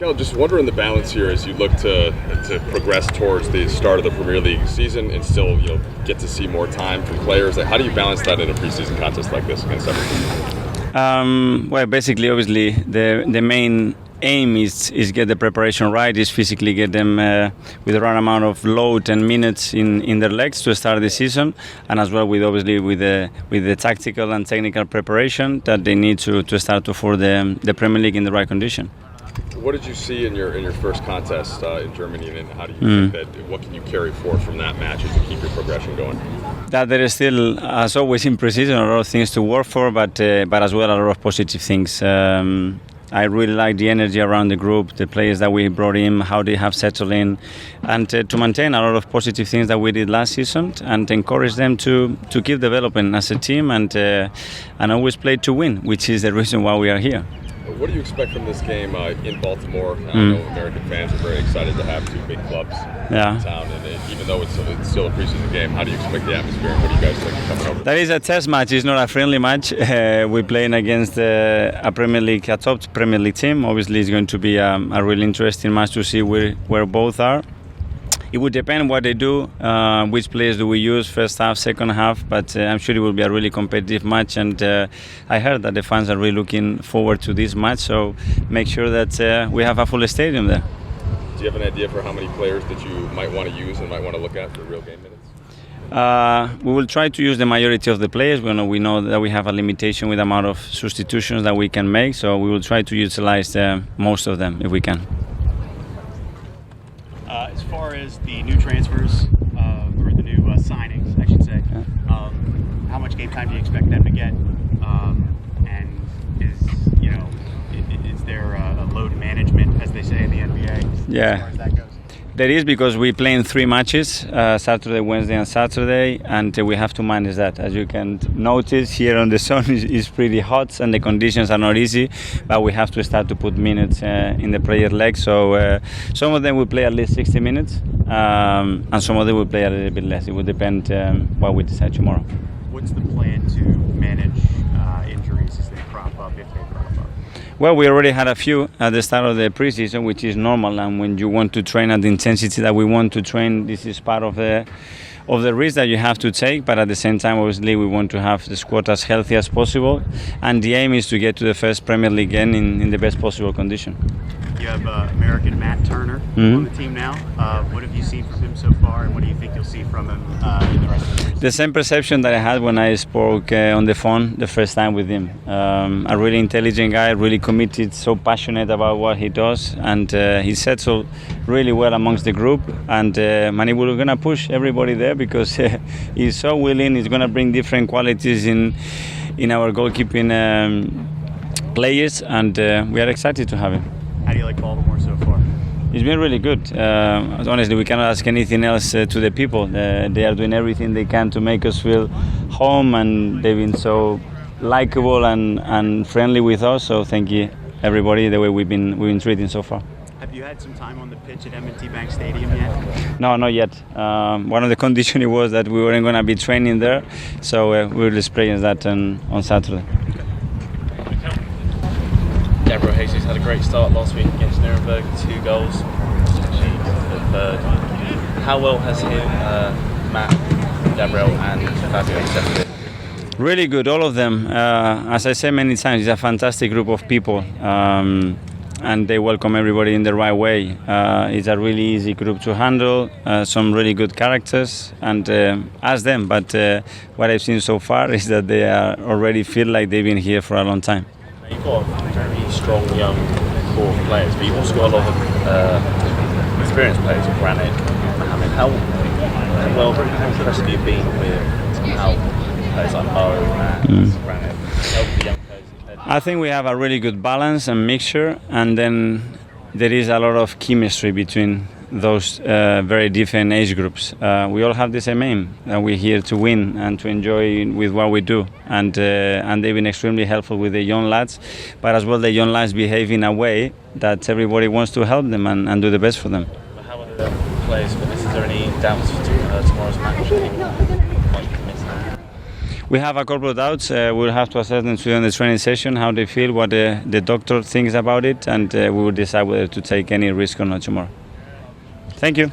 Kel, just wondering the balance here as you look to progress towards the start of the Premier League season and still get to see more time from players. How do you balance that in a preseason contest like this against Everton? Well, basically, obviously, the main aim is get the preparation right, is physically get them with the right amount of load and minutes in their legs to start the season, and as well with the tactical and technical preparation that they need to start for the Premier League in the right condition. What did you see in your first contest in Germany, and how do you think that what can you carry forward from that match to keep your progression going? That there is still, as always in pre-season, a lot of things to work for, but as well a lot of positive things. I really like the energy around the group, the players that we brought in, how they have settled in, and to maintain a lot of positive things that we did last season, and encourage them to keep developing as a team and always play to win, which is the reason why we are here. What do you expect from this game in Baltimore? I know American fans are very excited to have two big clubs in town, and even though it's still a preseason game, how do you expect the atmosphere? What do you guys think coming over? That is a test match. It's not a friendly match. We're playing against a top Premier League team. Obviously, it's going to be a really interesting match to see where both are. It would depend what they do, which players do we use, first half, second half, but I'm sure it will be a really competitive match, and I heard that the fans are really looking forward to this match, so make sure that we have a full stadium there. Do you have an idea for how many players that you might want to use and might want to look at for real game minutes? We will try to use the majority of the players. We know that we have a limitation with the amount of substitutions that we can make, so we will try to utilize most of them if we can. As far as the new transfers, or the new signings, I should say, how much game time do you expect them to get? And is there a load management, as they say in the NBA, as far as that goes? There is, because we play in 3 matches, Saturday, Wednesday and Saturday, and we have to manage that. As you can notice, here on the sun is pretty hot and the conditions are not easy, but we have to start to put minutes in the player legs. So some of them will play at least 60 minutes, and some of them will play a little bit less. It will depend what we decide tomorrow. What's the plan to manage injuries as they crop up, if they crop up? Well, we already had a few at the start of the preseason, which is normal. And when you want to train at the intensity that we want to train, this is part of the risk that you have to take. But at the same time, obviously, we want to have the squad as healthy as possible. And the aim is to get to the first Premier League game in the best possible condition. You have American Matt Turner on the team now. What have you seen from him so far, and what do you think you'll see from him in the rest of the season? The same perception that I had when I spoke on the phone the first time with him. A really intelligent guy, really committed, so passionate about what he does, and he settled really well amongst the group. And we're going to push everybody there because he's so willing. He's going to bring different qualities in our goalkeeping players, and we are excited to have him. How do you like Baltimore so far? It's been really good. Honestly, we cannot ask anything else to the people. They are doing everything they can to make us feel home, and they've been so likable and friendly with us. So thank you, everybody, the way we've been treating so far. Have you had some time on the pitch at M&T Bank Stadium yet? No, not yet. One of the conditions was that we weren't going to be training there, so we will experience that on Saturday. Gabriel Jesus had a great start last week against Nuremberg, 2 goals, achieved the third. How well has Matt, Gabriel and Fabio settled in? Really good, all of them. As I said many times, it's a fantastic group of people, and they welcome everybody in the right way. It's a really easy group to handle, some really good characters, and ask them. But what I've seen so far is that they already feel like they've been here for a long time. You've got a very strong young core of players, but you've also got a lot of experienced players, Granit, Mohamed. How impressed have you been with how players like Mo and Granit help the young players? I think we have a really good balance and mixture, and then there is a lot of chemistry between those very different age groups. We all have the same aim. We're here to win and to enjoy with what we do. And they've been extremely helpful with the young lads, but as well the young lads behave in a way that everybody wants to help them and do the best for them. How are the players for this? Is there any doubts for tomorrow's match? We have a couple of doubts. We'll have to assess them during the training session, how they feel, what the doctor thinks about it, and we will decide whether to take any risk or not tomorrow. Thank you.